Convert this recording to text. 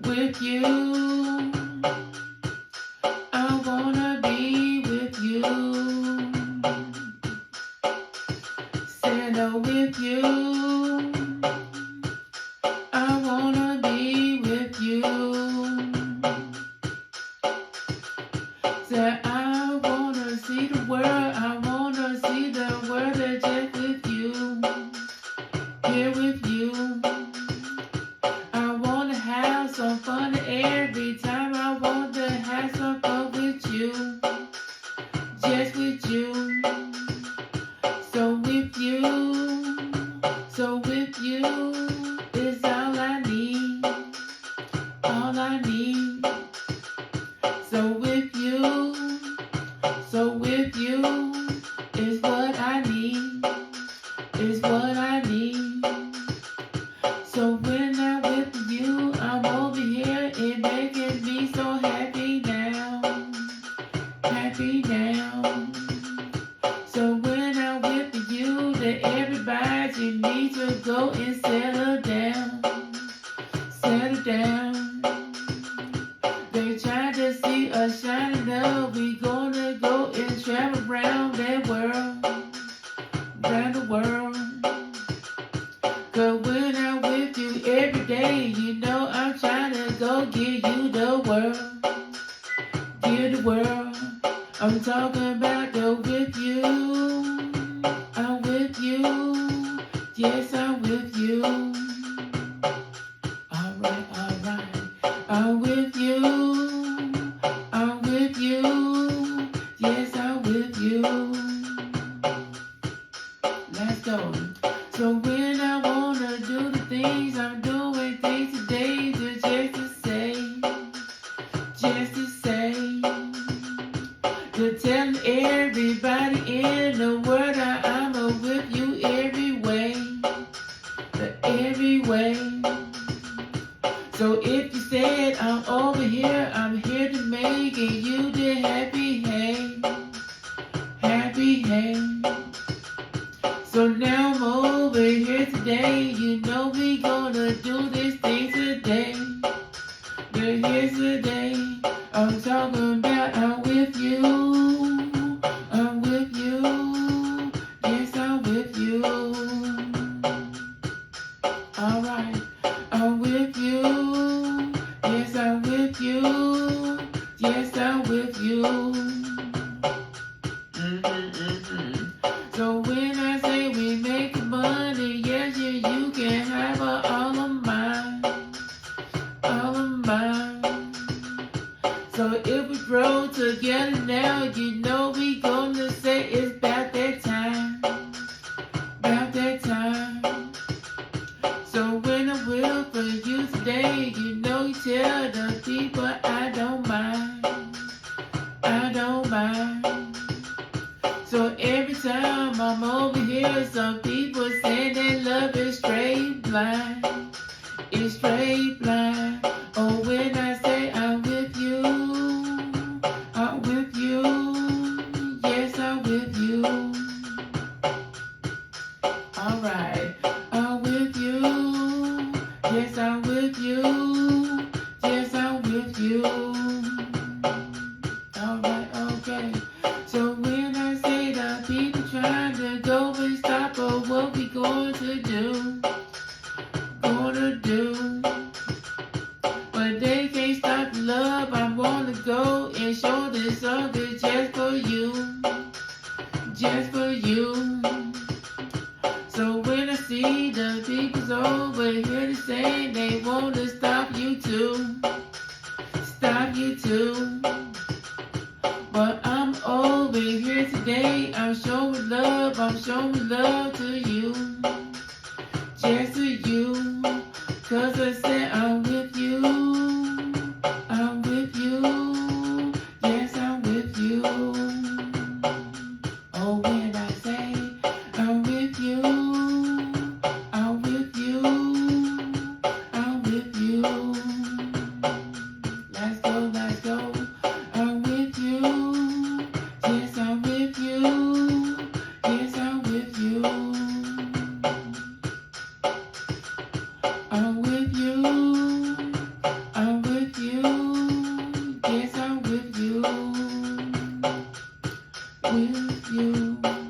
with you. I wanna be with you. Stand with you. I wanna be with you. Say I wanna see the world. I wanna see the world just with you. Here with you. I wanna have some fun every time. I want to have some fun with you. Just with you. So with you. So with you is all I need. All I need. So with you. So with you is what I need. Is what I need. So when I'm with you, I'm over here, it making me so happy now. Happy now. So when I'm with you, that everybody needs to go and settle down. Settle down. They try to see us shining up. We gonna go and travel around that world. Around the world. Cause when I'm with you every day, you know I'm trying to go give you the world. Give the world. I'm talking about the with you. I'm with you. Yes, I'm with you. Alright, alright. I'm with you. I'm with you. Yes, I'm with you. Let's go. So when I wanna do the things, I'm doing things today just to say, to tell everybody in the world I'm with you every way, every way. So if you said I'm over here, I'm here to make you the happy, hey, happy, hey. So now I'm over here today, you know we gonna do this thing today. But here's today, I'm talking about I'm with you. I'm with you. Yes, I'm with you. Alright, I'm with you. Yes, I'm with you. Yes, I'm with you. So when I say we make money, yes, you can have all of mine, all of mine. So if we grow together now, you know we gonna say it's about that time, about that time. So when I will for you today, you know you tell the people I don't mind, I don't mind. So every time I'm over here, some people say that love is straight blind. It's straight blind. Oh, when I say I'm with you, I'm with you. Yes, I'm with you. Alright, I'm with you. Yes, I'm with you. Yes, I'm with you. Alright, okay. So when I say the people trying to go and stop us, what we going to do? Gonna do. But they can't stop the love. I wanna go and show this other just for you. Just for you. So when I see the people's over here saying they wanna stop you too. Stop you too. But I'm over here today, I'm showing love to you, just to you, cause I said I'm with you, yes I'm with you. Oh, when I say I'm with you, I'm with you, I'm with you. with you.